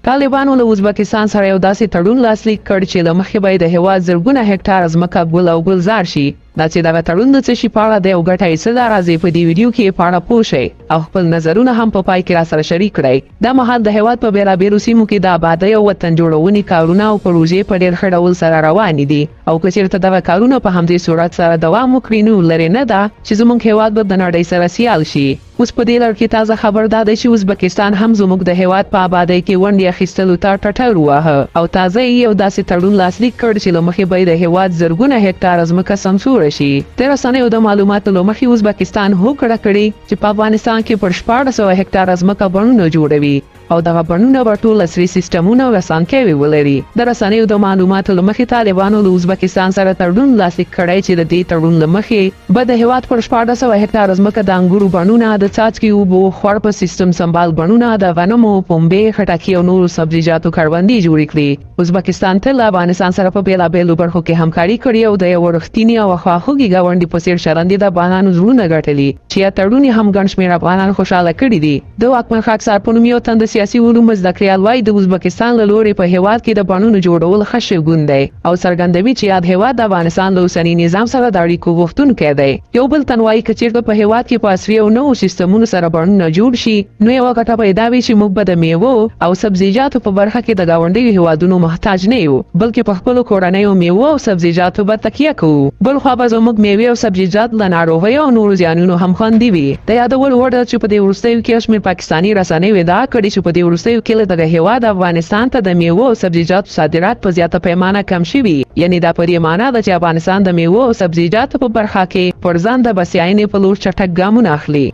طالبانو له ازبکستان سره یو داسې تړون لاسلیک کړ چې له مخې به د هېواد زرګونه هکټاره ځمکه ګل او ګلزار شي. دا چې دغه تړون د څه شي په اړه دی او ګټه یې څه ده، راځئ په دې ویډیو کې په اړه پوه شئ او خپل نظرونه هم په پای کې راسره شریک کړئ. دا مهال د هېواد په بېلابېلو سیمو کې د آبادۍ او وطن جوړونې کارونه او پروژې په ډېر ښه ډول سره روانې دي او که چېرته دغه کارونه په همدې صورت سره دوام وکړي نو لرې نه ده چې زموږ هېواد به د نړۍ سره سیال شي. اوس په دې لړ کې تازه خبر دا دی چې ازبکستان هم زموږ د هېواد په آبادۍ کې ونډې اخیستلو ته ټټر وواهه او تازه یې یو داسې تړون لاسلیک کړ چې له مخې به یې د هېواد زرګونه هکټاره ځمکه سمسوره شي. د رسنیو د معلوماتو له مخې ازبکستان هوکړه کړې چې په افغانستان کې پر 1400 هکټاره ځمکه بڼونه جوړوي او دغه بڼونه به ټول عصري سیسټمونه او اسانتیاوې ولري. د رسنیو د معلوماتو له مخې طالبانو له ازبکستان سره تړون لاسلیک کړی چې د دې تړون له مخې به د هېواد پر 1400 هکټاره ځمکه د انګورو بڼونه، د څاڅکي اوبو خوړ په سیستم سمبال بڼونه، د غنمو، پنبې، خټکي او نورو سبزیجاتو کروندې جوړې کړي. ازبکستان تل له افغانستان سره په بېلابېلو برخو کې همکاري کړې او د یوه رښتینې او خواخوږي ګاونډي په څېر چلند د افغانانو زړونه ګټلي چې یا تړون یې هم ګڼ شمېر افغانان خوشحاله کړي دي. د واکمن خاکسار په نوم یو تن د سیاسي علومو زده کړیال وایي د ازبکستان له لورې په هېواد کې د بڼونو جوړول ښه شګون دی او څرګندوي چې یاد هېواد د افغانستان له اوسني نظام سره د اړیکو غوښتونکی دی. یو بل تن وایي که چېرته په هېواد کې په عصري او نوو سیستمونو سره بڼونه جوړ شي نو یوه ګټه پیدا وي چې موږ به د میوو او سبزیجاتو په برخه کې د ګاونډیو هېوادونو محتاج نه یو بلکې په خپلو کورنیو میوو او سبزیجاتو به تکیه کوو. بل خوا به زموږ میوې او سبزیجات له ناروغیو او نورو زیانونو هم خوندي وي. د یادولو وړ ده چې په دې وروستیو کې شمېر پاکستاني رسنیو ادعا کړې چې په دې وروستیو کې له دغه هېواد افغانستان ته د میوو او سبزیجاتو صادرات په زیاته پیمانه کم شوي. یعنې دا په دې معنا ده چې افغانستان د میوو او سبزیجاتو په برخه کې پر ځان د بسیاینې په لور چټک ګامونه اخلي.